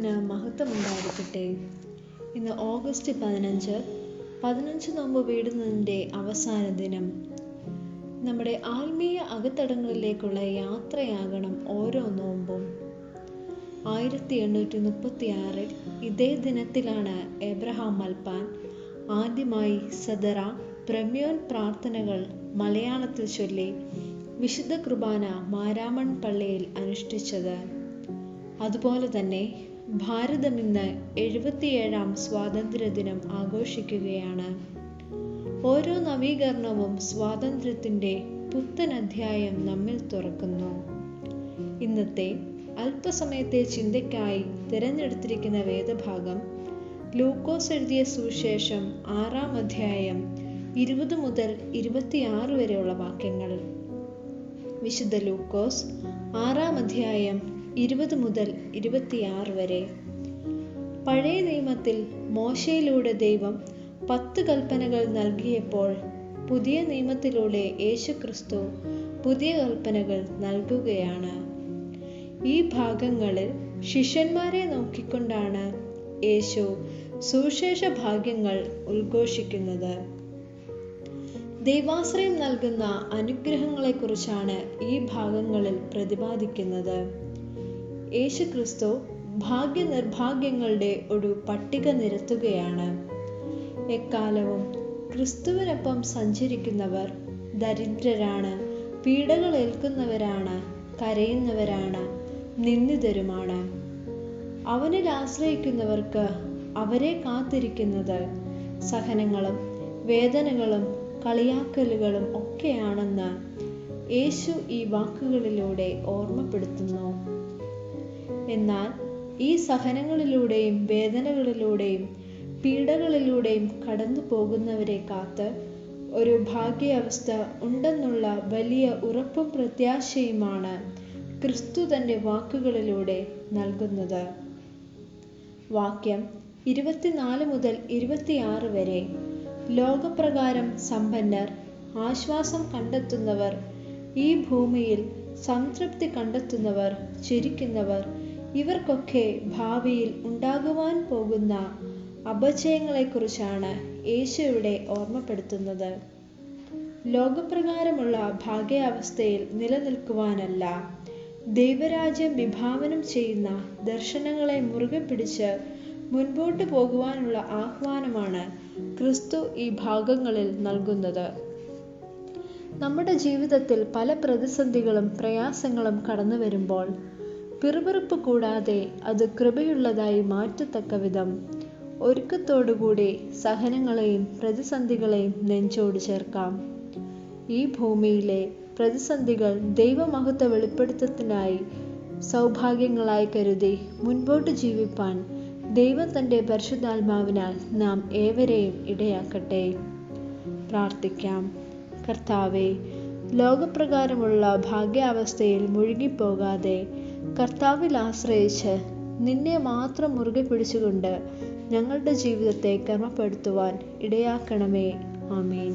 നാമത്തിന് മഹത്വമുണ്ടായിരിക്കട്ടെ. ഇന്ന് ഓഗസ്റ്റ് 15 നോമ്പ് വീടുന്നതിൻ്റെ അവസാന ദിനം. നമ്മുടെ ആത്മീയ അകത്തടങ്ങളിലേക്കുള്ള യാത്രയാകണം ഓരോ നോമ്പും. 1836 ഇതേ ദിനത്തിലാണ് എബ്രഹാം മൽപ്പാൻ ആദ്യമായി സദറ പ്രമ്യോൻ പ്രാർത്ഥനകൾ മലയാളത്തിൽ ചൊല്ലി വിശുദ്ധ കുർബാന മാരാമൺ പള്ളിയിൽ അനുഷ്ഠിച്ചത്. അതുപോലെ തന്നെ ഭാരതം ഇന്ന് 77-ാം സ്വാതന്ത്ര്യദിനം ആഘോഷിക്കുകയാണ്. ഓരോ നവീകരണവും സ്വാതന്ത്ര്യത്തിൻ്റെ പുത്തൻ അധ്യായം നമ്മിൽ തുറക്കുന്നു. ഇന്നത്തെ അല്പസമയത്തെ ചിന്തയ്ക്കായി തിരഞ്ഞെടുത്തിരിക്കുന്ന വേദഭാഗം ലൂക്കോസ് എഴുതിയ സുവിശേഷം 6-ാം അധ്യായം 20 മുതൽ 26 വരെയുള്ള വാക്യങ്ങൾ. വിശുദ്ധ ലൂക്കോസ് 6-ാം അധ്യായം 20 മുതൽ 26 വരെ. പഴയ നിയമത്തിൽ മോശയിലൂടെ ദൈവം 10 കൽപ്പനകൾ നൽകിയപ്പോൾ പുതിയ നിയമത്തിലൂടെ യേശുക്രിസ്തു പുതിയ കൽപ്പനകൾ നൽകുകയാണ്. ഈ ഭാഗങ്ങളിൽ ശിഷ്യന്മാരെ നോക്കിക്കൊണ്ടാണ് യേശു സുവിശേഷ ഭാഗ്യങ്ങൾ ഉദ്ഘോഷിക്കുന്നത്. ദൈവാശ്രയം നൽകുന്ന അനുഗ്രഹങ്ങളെക്കുറിച്ചാണ് ഈ ഭാഗങ്ങളിൽ പ്രതിപാദിക്കുന്നത്. യേശുക്രിസ്തു ഭാഗ്യനിർഭാഗ്യങ്ങളുടെ ഒരു പട്ടിക നിരത്തുകയാണ്. എക്കാലവും ക്രിസ്തുവിനൊപ്പം സഞ്ചരിക്കുന്നവർ ദരിദ്രരാണ്, പീഡകൾ ഏൽക്കുന്നവരാണ്, കരയുന്നവരാണ്, നിന്ദിതരുമാണ്. അവനിൽ ആശ്രയിക്കുന്നവർക്ക് അവരെ കാത്തിരിക്കുന്നത് സഹനങ്ങളും വേദനകളും കളിയാക്കലുകളും ഒക്കെയാണെന്ന് യേശു ഈ വാക്കുകളിലൂടെ ഓർമ്മപ്പെടുത്തുന്നു. എന്നാൽ ഈ സഹനങ്ങളിലൂടെയും വേദനകളിലൂടെയും പീഡകളിലൂടെയും കടന്നു പോകുന്നവരെ കാത്ത് ഒരു ഭാഗ്യാവസ്ഥ ഉണ്ടെന്നുള്ള വലിയ ഉറപ്പും പ്രത്യാശയുമാണ് ക്രിസ്തു തൻ്റെ വാക്കുകളിലൂടെ നൽകുന്നത്. വാക്യം 24 മുതൽ 26 വരെ. ലോകപ്രകാരം സമ്പന്നർ, ആശ്വാസം കണ്ടെത്തുന്നവർ, ഈ ഭൂമിയിൽ സംതൃപ്തി കണ്ടെത്തുന്നവർ, ചിരിക്കുന്നവർ, ഇവർക്കൊക്കെ ഭാവിയിൽ ഉണ്ടാകുവാൻ പോകുന്ന അപജയങ്ങളെക്കുറിച്ചാണ് യേശു ഇവിടെ ഓർമ്മപ്പെടുത്തുന്നത്. ലോകപ്രകാരമുള്ള ഭാഗ്യാവസ്ഥയിൽ നിലനിൽക്കുവാനല്ല, ദൈവരാജ്യം വിഭാവനം ചെയ്യുന്ന ദർശനങ്ങളെ മുറുകെ പിടിച്ച് മുൻപോട്ട് പോകുവാനുള്ള ആഹ്വാനമാണ് ക്രിസ്തു ഈ ഭാഗങ്ങളിൽ നൽകുന്നത്. നമ്മുടെ ജീവിതത്തിൽ പല പ്രതിസന്ധികളും പ്രയാസങ്ങളും കടന്നു വരുമ്പോൾ പിറുപിറുപ്പ് കൂടാതെ അത് കൃപയുള്ളതായി മാറ്റത്തക്ക വിധം ഒരുക്കത്തോടുകൂടി സഹനങ്ങളെയും പ്രതിസന്ധികളെയും നെഞ്ചോട് ചേർക്കാം. ഈ ഭൂമിയിലെ പ്രതിസന്ധികൾ ദൈവമഹത്വ വെളിപ്പെടുത്തത്തിനായി സൗഭാഗ്യങ്ങളായി കരുതി മുൻപോട്ട് ജീവിപ്പാൻ ദൈവം തൻ്റെ പരിശുദ്ധാത്മാവിനാൽ നാം ഏവരെയും ഇടയാക്കട്ടെ. പ്രാർത്ഥിക്കാം. കർത്താവേ, ലോകപ്രകാരമുള്ള ഭാഗ്യാവസ്ഥയിൽ മുഴുകിപ്പോകാതെ കർത്താവിൽ ആശ്രയിച്ച് നിന്നെ മാത്രം മുറുകെ പിടിച്ചുകൊണ്ട് ഞങ്ങളുടെ ജീവിതത്തെ ക്രമപ്പെടുത്തുവാൻ ഇടയാക്കണമേ. ആമേൻ.